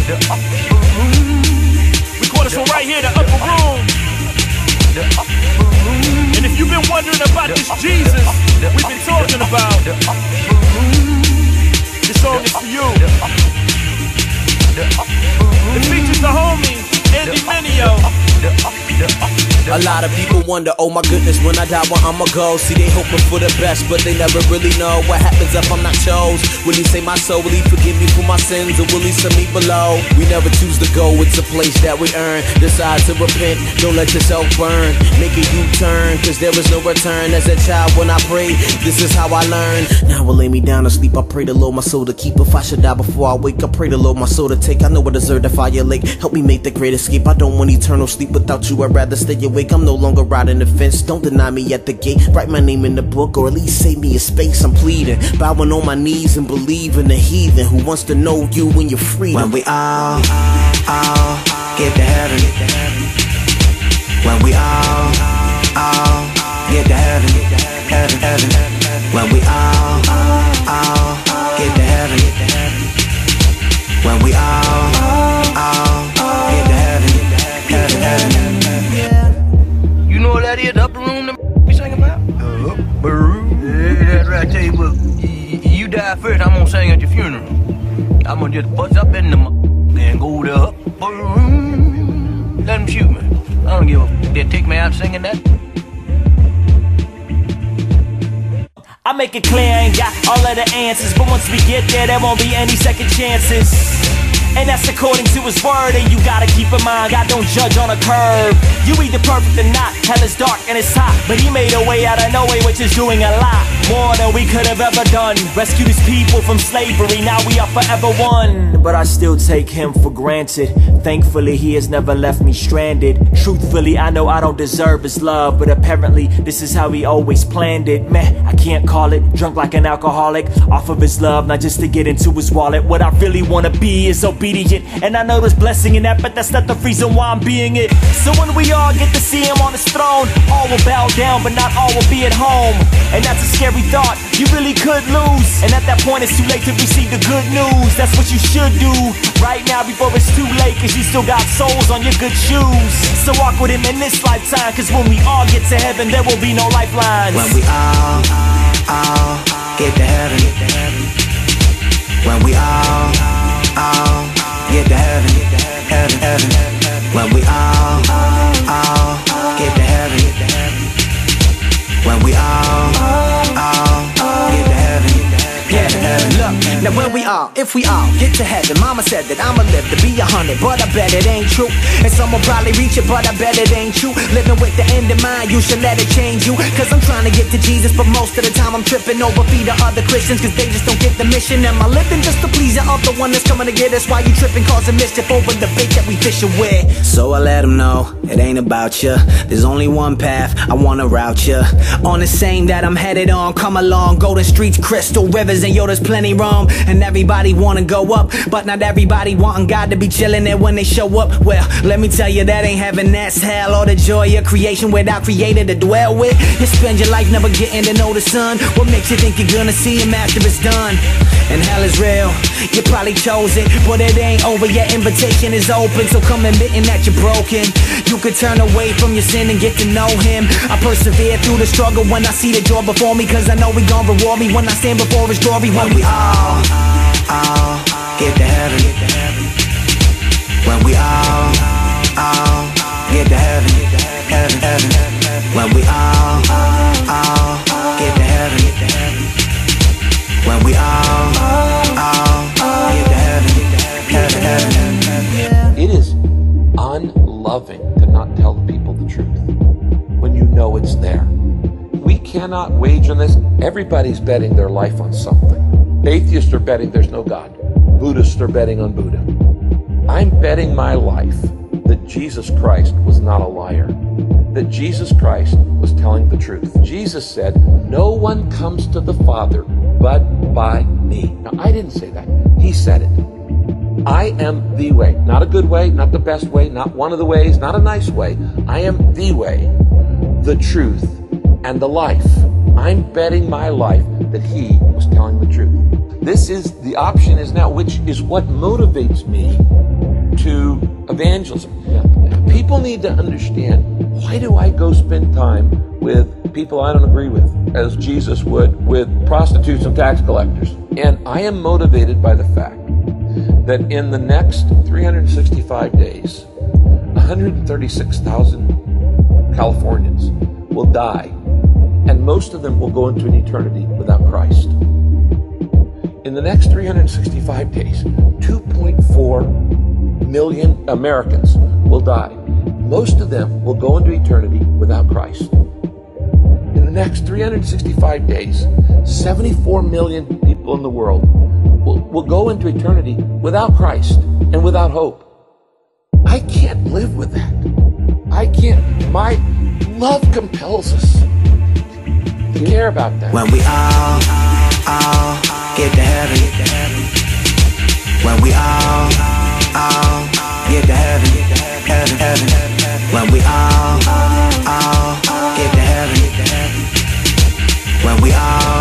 Record this one right here, the upper room. And if you've been wondering about this Jesus we've been talking about, this song is for you. It features the homie Mineo. A lot of people wonder, oh my goodness, when I die, where I'ma go? See, they hoping for the best, but they never really know what happens if I'm not chose. Will he save my soul? Will he forgive me for my sins? Or will he send me below? We never choose to go, it's a place that we earn. Decide to repent, don't let yourself burn. Make a U-turn, cause there is no return. As a child when I prayed, this is how I learned. Now I lay me down to sleep, I pray the Lord my soul to keep. If I should die before I wake, I pray the Lord my soul to take. I know I deserve the fire lake, help me make the great escape. I don't want eternal sleep without you, I'd rather stay awake. I'm no longer riding the fence, don't deny me at the gate. Write my name in the book, or at least save me a space. I'm pleading, bowing on my knees and believing the heathen who wants to know you when you're free. When we all get to heaven. When we all get to heaven. When we all get to heaven. When we all get to heaven. You know what that is, the upper room that we sing about? Upper room. Yeah, that's right. I tell you what, you die first, I'm gonna sing at your funeral. I'm gonna just buzz up in the and go to the upper room. Let them shoot me. I don't give a f. They'll take me out singing that. I make it clear I ain't got all of the answers, but once we get there won't be any second chances. And that's according to his word, and you gotta keep in mind, God don't judge on a curve. You either perfect or not, hell is dark and it's hot, but he made a way out of no way, which is doing a lot more than we could have ever done. Rescued his people from slavery, now we are forever one. But I still take him for granted. Thankfully he has never left me stranded. Truthfully I know I don't deserve his love, but apparently this is how he always planned it. Man, I can't call it, drunk like an alcoholic, off of his love, not just to get into his wallet. What I really wanna be is obedient, and I know there's blessing in that, but that's not the reason why I'm being it. So when we all get to see him on his throne, all will bow down, but not all will be at home. And that's a scary thought, you really could lose. And at that point it's too late to receive the good news. That's what you should do right now before it's too late, cause you still got souls on your good shoes. So walk with him in this lifetime, cause when we all get to heaven there will be no lifelines. When we all get to heaven. When we all get to heaven. When we all get to heaven. When we all get to heaven. Look, now when we all, if we all get to heaven, mama said that I'ma live to be 100, but I bet it ain't true. And some will probably reach it, but I bet it ain't true. Living with the end in mind, you should let it change you. Cause I'm trying to get to Jesus, but most of the time I'm tripping over feet of other Christians, cause they just don't get the mission. Am I living just to please the other one that's coming to get us? Why you tripping, causing mischief over the bait that we fishing with? So I let them know, it ain't about ya. There's only one path, I wanna route ya. On the same that I'm headed on, come along. Golden streets, crystal rivers, and yo, there's plenty room. And everybody wanna go up, but not everybody wanting God to be chilling there when they show up. Well, let me tell you, that ain't heaven, that's hell. All the joy of creation without creator to dwell with. You spend your life never getting to know the sun. What makes you think you're gonna see him after it's done? And hell is real, you probably chose it, but it ain't over yet, invitation is open. So come admitting that you're broken. You could turn away from your sin and get to know him. I persevere through the struggle when I see the joy before me, cause I know he gon' reward me when I stand before his glory. When we all get to heaven. When we all get to heaven. When we all get to heaven. When we all get to heaven. It is unloving to not tell the people the truth when you know it's there. We cannot wage on this. Everybody's betting their life on something. Atheists are betting there's no God. Buddhists are betting on Buddha. I'm betting my life that Jesus Christ was not a liar, that Jesus Christ was telling the truth. Jesus said, no one comes to the Father but by me. Now, I didn't say that. He said it. I am the way. Not a good way, not the best way, not one of the ways, not a nice way. I am the way, the truth, and the life. I'm betting my life that he was telling the truth. This is the option is now, which is what motivates me to evangelism. People need to understand, why do I go spend time with people I don't agree with, as Jesus would with prostitutes and tax collectors? And I am motivated by the fact that in the next 365 days, 136,000 Californians will die, and most of them will go into an eternity without Christ. In the next 365 days, 2.4 million Americans will die. Most of them will go into eternity without Christ. In the next 365 days, 74 million people in the world will go into eternity without Christ and without hope. I can't live with that. I can't. My love compels us to care about that. When we all get to heaven. When we all get to heaven. When we all get to heaven. When we all